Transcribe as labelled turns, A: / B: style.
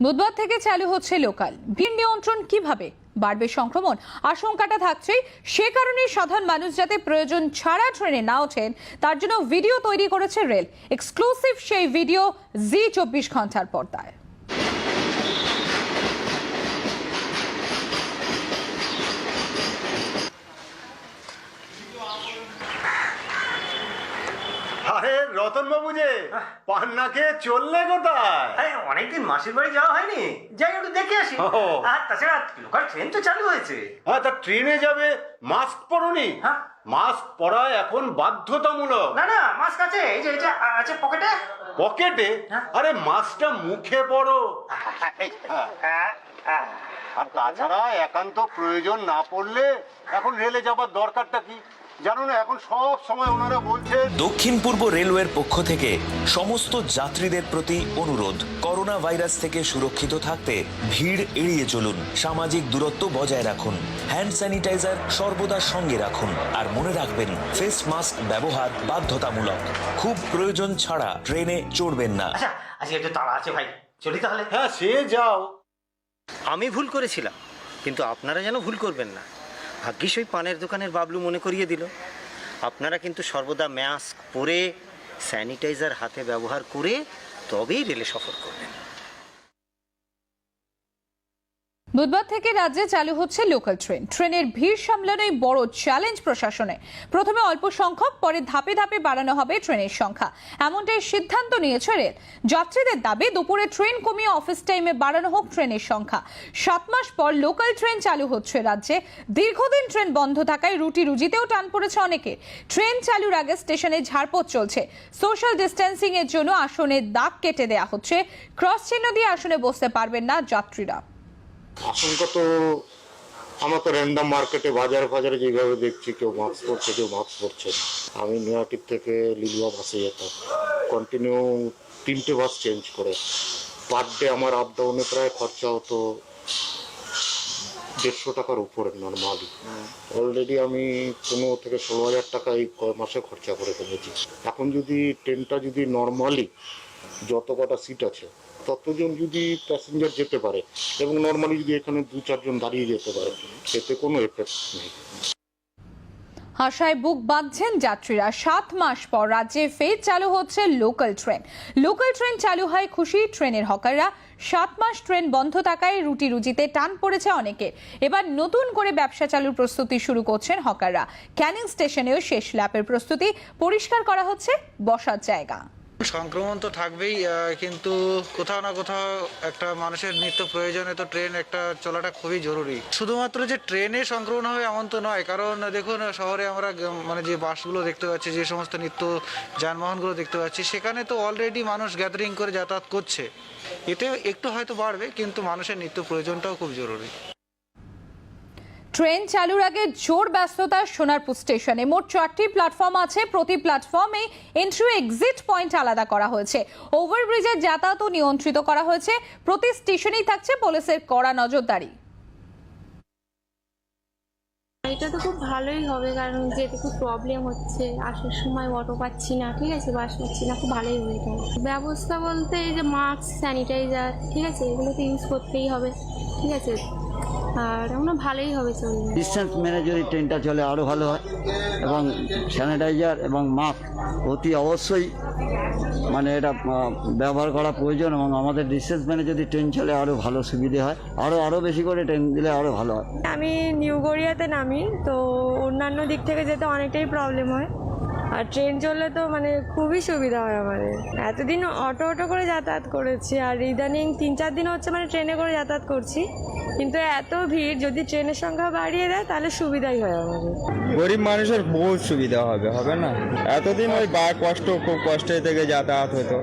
A: বুধবার থেকে চালু হচ্ছে লোকাল। ভিড় নিয়ন্ত্রণ কিভাবে? বাড়বে সংক্রমণ, আশঙ্কাটা থাকছেই। সে কারণে সাধারণ মানুষ যাতে প্রয়োজন ছাড়া ট্রেনে না ওঠেন তার জন্য ভিডিও তৈরি করেছে রেল। এক্সক্লুসিভ সেই ভিডিও জি 24 ঘন্টার পর্দায়।
B: আরে রতন বাবু যে পান্না খেয়ে চললে কোথায়?
C: অনেকদিন মাসির বাড়ি যাওয়া হয়নি, যাই একটু দেখে আসি। আর তাছাড়া লোকাল ট্রেন তো চালু হয়েছে।
B: হ্যাঁ, তা ট্রেনে যাবে মাস্ক পরনি?
C: হ্যাঁ,
B: মাস্ক পরা এখন বাধ্যতামূলক।
C: না না, মাস্ক আছে, এই যে এটা আছে পকেটে।
B: পকেটে? আরে মাস্কটা মুখে পরো। আর তাছাড়া একান্ত প্রয়োজন না পড়লে এখন রেলে যাবার দরকারটা কি জানো না? এখন সব সময় ওনারা বলছে।
D: দক্ষিণ পূর্ব রেলওয়ের পক্ষ থেকে সমস্ত যাত্রীদের প্রতি অনুরোধ, করোনা ভাইরাস থেকে সুরক্ষিত থাকতে ভিড় এড়িয়ে চলুন, সামাজিক দূরত্ব বজায় রাখুন, হ্যান্ড স্যানিটাইজার সর্বদা সঙ্গে রাখুন, আর মনে রাখবেন ফেস মাস্ক ব্যবহার বাধ্যতামূলক। খুব প্রয়োজন ছাড়া ট্রেনে চড়বেন না।
C: আচ্ছা আজকে একটু তাড়া আছে ভাই, চলি তাহলে।
B: হ্যাঁ, সে যাও।
C: আমি ভুল করেছিলাম, কিন্তু আপনারা যেন ভুল করবেন না। ভাগ্যিস ওই পানের দোকানের বাবলু মনে করিয়ে দিল। আপনারা কিন্তু সর্বদা মাস্ক পরে, স্যানিটাইজার হাতে ব্যবহার করে তবেই রেলে সফর করবেন।
A: বুধবার থেকে রাজ্যে চালু হচ্ছে লোকাল ট্রেন। ট্রেনের ভিড় সামলানোই বড় চ্যালেঞ্জ প্রশাসনে। প্রথমে অল্প সংখ্যক, পরে ধাপে ধাপে বাড়ানো হবে ট্রেনের সংখ্যা, এমনটাই সিদ্ধান্ত নিয়েছে রেল। যাত্রীদের দাবি দুপুরে ট্রেন কমিয়ে অফিস টাইমে বাড়ানো হোক ট্রেনের সংখ্যা। 7 মাস পর লোকাল ট্রেন চালু হচ্ছে রাজ্যে। দীর্ঘদিন ট্রেন বন্ধ থাকায় রুটি রুজিতেও টান পড়েছে অনেকের। ট্রেন চালুর আগে স্টেশনে ঝাড়পোঁছ চলছে। সোশ্যাল ডিস্টেন্সিং এর জন্য আসনের দাগ কেটে দেয়া হচ্ছে। ক্রস চিহ্ন দিয়ে আসনে বসতে পারবেন না যাত্রীরা।
E: আশঙ্কা তো আমরা তো র্যান্ডাম মার্কেটে বাজারে যেভাবে দেখছি, কেউ মাস্ক পরছে, কেউ মাস্ক পরছে। আমি নয়াটির থেকে লিলুয়া বাসে যেতাম, কন্টিনিউ 3টে বাস চেঞ্জ করে। পার ডে আমার আপ ডাউনে প্রায় খরচা হতো 150 টাকার উপরে নর্মালি। অলরেডি আমি 15 থেকে 16,000 টাকা এই মাসে খরচা করে ফেলেছি। এখন যদি ট্রেনটা যদি নর্মালি যত কটা সিট আছে ততজন যদি প্যাসেঞ্জার যেতে পারে এবং নর্মালি যদি এখানে 2-4 জন দাঁড়িয়ে যেতে পারে, এতে কোনো এফেক্ট নেই।
A: আশায় বুক বাঁধছেন যাত্রীরা। 7 মাস পর রাজ্যে ফের চালু হচ্ছে লোকাল ট্রেন। লোকাল ট্রেন চালু হয় খুশি ট্রেনের হকাররা। 7 মাস ট্রেন বন্ধ থাকায় রুটি রুজিতে টান পড়েছে অনেকের। এবার নতুন করে ব্যবসা চালুর প্রস্তুতি শুরু করছেন হকাররা। ক্যানিং স্টেশনেও শেষ ল্যাপের প্রস্তুতি। পরিষ্কার করা হচ্ছে বসার জায়গা।
F: সংক্রমণ তো থাকবেই, কিন্তু কোথাও না কোথাও একটা মানুষের নিত্য প্রয়োজনে তো ট্রেন একটা চলাটা খুবই জরুরি। শুধুমাত্র যে ট্রেনে সংক্রমণ হবে এমন তো নয়, কারণ দেখুন শহরে আমরা মানে যে বাসগুলো দেখতে পাচ্ছি, যে সমস্ত নিত্য যানবাহনগুলো দেখতে পাচ্ছি, সেখানে তো অলরেডি মানুষ গ্যাদারিং করে যাতায়াত করছে। এতে একটু হয়তো বাড়বে, কিন্তু মানুষের নিত্য প্রয়োজনটাও খুব জরুরি।
A: ট্রেন চালুর আগে জোর ব্যস্ততা সোনারপুর স্টেশনে। মোট 4টি প্ল্যাটফর্ম আছে। প্রতি প্ল্যাটফর্মে এন্ট্রি এক্সিট পয়েন্ট আলাদা করা হয়েছে। ওভারব্রিজের যাতায়াতও নিয়ন্ত্রিত করা হয়েছে। প্রতি স্টেশনেই থাকছে পুলিশের কড়া নজরদারি।
G: এটা তো খুব ভালোই হবে, কারণ যেতে খুব প্রবলেম হচ্ছে, আসার সময় অটো পাচ্ছি না, ঠিক আছে, বাস পাচ্ছি না, খুব ভালোই হবে। এটা ব্যবস্থা বলতে এই যে মাস্ক, স্যানিটাইজার, ঠিক আছে, এগুলো তো ইউজ করতেই হবে, ঠিক আছে, আর আমরা ভালোই হবে চলবে।
H: ডিস্টেন্স মেনে যদি ট্রেনটা চলে আরও ভালো হয়, এবং স্যানিটাইজার এবং মাস্ক অতি অবশ্যই মানে এটা ব্যবহার করা প্রয়োজন, এবং আমাদের ডিস্টেন্স মেনে যদি ট্রেন চলে আরও ভালো সুবিধে হয়, আরও বেশি করে ট্রেন দিলে আরও ভালো হয়।
G: আমি নিউ গড়িয়াতে নামি, তো অন্যান্য দিক থেকে যেতে অনেকটাই প্রবলেম হয়, আর ট্রেন চললে তো মানে খুবই সুবিধা হয় আমাদের। এতদিন অটো করে যাতায়াত করেছি, আর ইদানিং 3-4 দিন হচ্ছে মানে ট্রেনে করে যাতায়াত করছি, কিন্তু এত ভিড়, যদি ট্রেনের সংখ্যা বাড়িয়ে দেয় তাহলে সুবিধাই হয় আমাদের।
I: গরিব মানুষের বহুত সুবিধা হবে না? এতদিন ওই খুব কষ্টে থেকে যাতায়াত হতো।